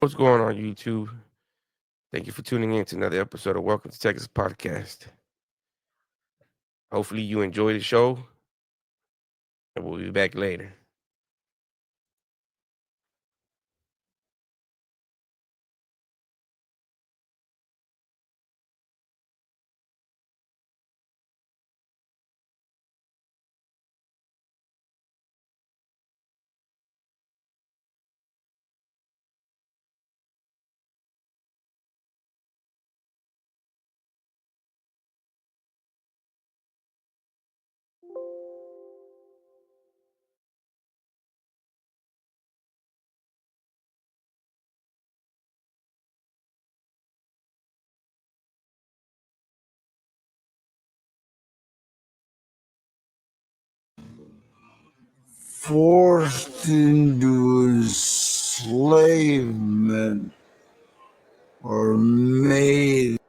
What's going on, YouTube? Thank you for tuning in to another episode of Welcome to Texas Podcast. Hopefully, you enjoy the show, and we'll be back later. Forced into enslavement or made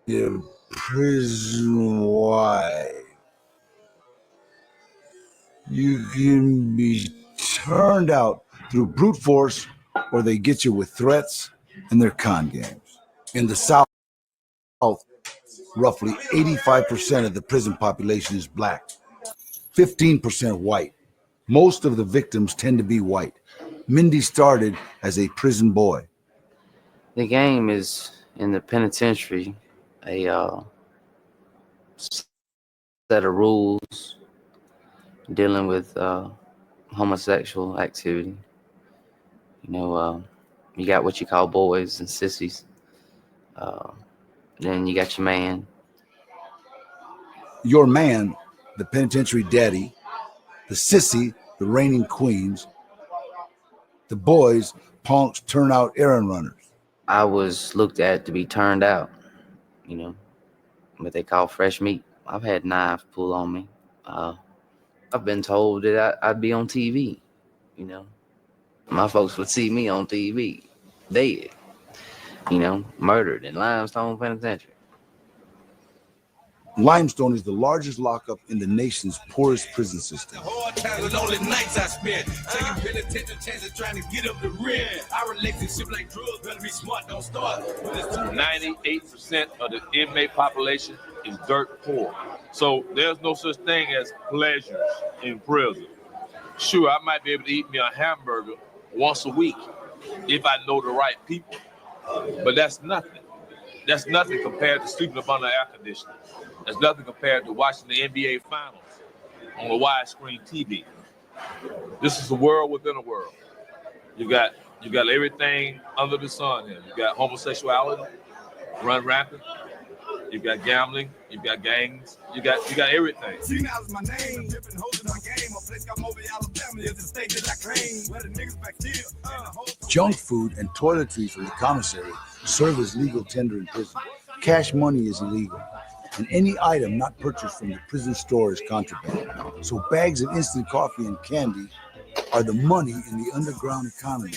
a prison wife. You can be turned out through brute force, or they get you with threats and their con games. In the South, roughly 85% of the prison population is black, 15% white. Most of the victims tend to be white. Mindy started as a prison boy. The game is in the penitentiary, a set of rules dealing with homosexual activity. You got what you call boys and sissies. Then you got your man. Your man, the penitentiary daddy, the sissy, the reigning queens, the boys, punks, turnout errand runners. I was looked at to be turned out, what they call fresh meat. I've had knives pulled on me. I've been told that I'd be on TV, My folks would see me on TV, dead, murdered in Limestone Penitentiary. Limestone is the largest lockup in the nation's poorest prison system. Hard times and only nights I spent taking penitentiary chances trying to get up the rent. Our relationship like drugs better be smart, don't start. 98% of the inmate population is dirt poor. So there's no such thing as pleasures in prison. Sure, I might be able to eat me a hamburger once a week if I know the right people. But that's nothing. That's nothing compared to sleeping up under air conditioning. That's nothing compared to watching the NBA Finals on a widescreen TV. This is a world within a world. You got everything under the sun here. You got homosexuality, run rampant. You got gambling. You got gangs. You got everything. See, now is my name. Dipping hoes in my game. A place called Mobile, Alabama is the state that I claim. Where the niggas back here. Junk food and toiletries from the commissary serve as legal tender in prison. Cash money is illegal, and any item not purchased from the prison store is contraband. So bags of instant coffee and candy are the money in the underground economy.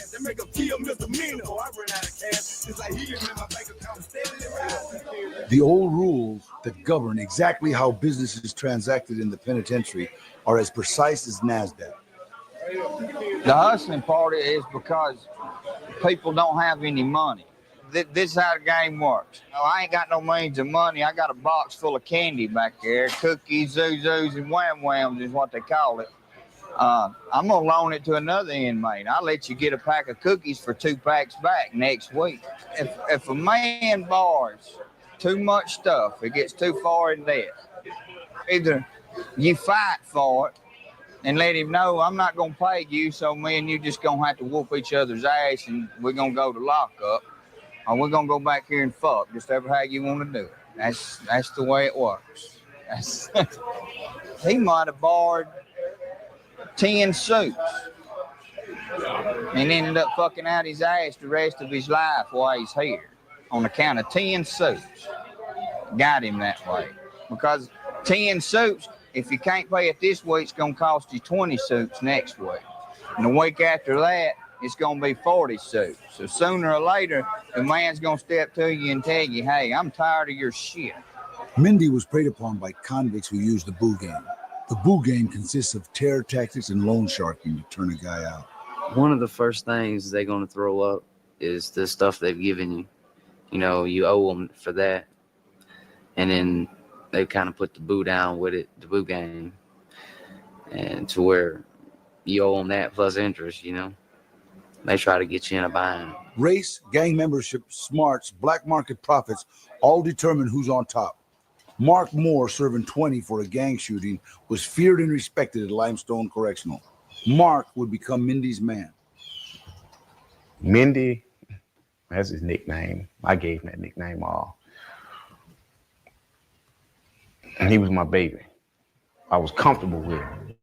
The old rules that govern exactly how business is transacted in the penitentiary are as precise as NASDAQ. The hustling part is because people don't have any money. This is how the game works. I ain't got no means of money. I got a box full of candy back there. Cookies, zuzus, and wham-whams is what they call it. I'm going to loan it to another inmate. I'll let you get a pack of cookies for 2 packs back next week. If a man borrows too much stuff, it gets too far in debt. Either you fight for it and let him know, I'm not going to pay you, so me and you just going to have to whoop each other's ass and we're going to go to lockup. Or we're going to go back here and fuck, just ever how you want to do it. That's the way it works. He might have borrowed 10 suits and ended up fucking out his ass the rest of his life while he's here on account of 10 suits. Got him that way. Because 10 suits, if you can't pay it this week, it's going to cost you 20 suits next week. And the week after that, it's going to be 40 suits. So sooner or later, the man's going to step to you and tell you, hey, I'm tired of your shit. Mindy was preyed upon by convicts who used the boo game. The boo game consists of terror tactics and loan sharking to turn a guy out. One of the first things they're going to throw up is the stuff they've given you. You know, you owe them for that. And then they kind of put the boo down with it, the boo game. And to where you owe them that plus interest, you know. They try to get you in a bind. Race, gang membership, smarts, black market profits all determine who's on top. Mark Moore, serving 20 for a gang shooting, was feared and respected at Limestone Correctional. Mark would become Mindy's man. Mindy, that's his nickname. I gave him that nickname all. And he was my baby. I was comfortable with him.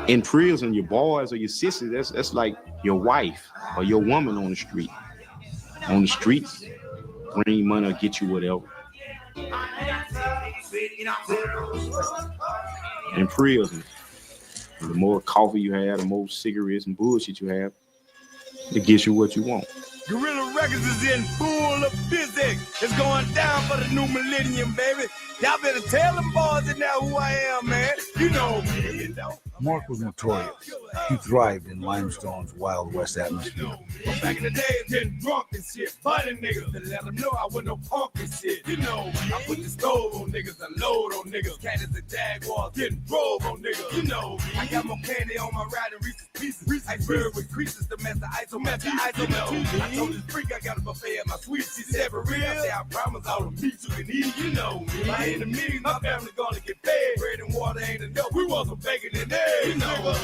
In prison, your boys or your sisters, that's like your wife or your woman on the street. On the streets, bring you money or get you whatever. In prison, the more coffee you have, the more cigarettes and bullshit you have, it gets you what you want. Gorilla Records is in full of busy. It's going down for the new millennium, baby. Y'all better tell them boys that now who I am, man. You know me, you know. Mark was notorious. He thrived in Limestone's Wild West atmosphere. But back in the day, getting drunk and shit, fighting niggas to let them know I wasn't no punk and shit. You know, I put the stove on niggas and load on niggas. Cannons and Jaguars getting drove on niggas. You know, I got more candy on my ride than Reese's Pieces. Iceberg with creases to mess the ice on my teeth. You know, I told this freak I got a buffet at my suite. She said, for real? I said, I promise all the meat you can eat. You know, if I ain't a meeting, my family gonna get paid. Bread and water ain't enough. We want some bacon and eggs. You know,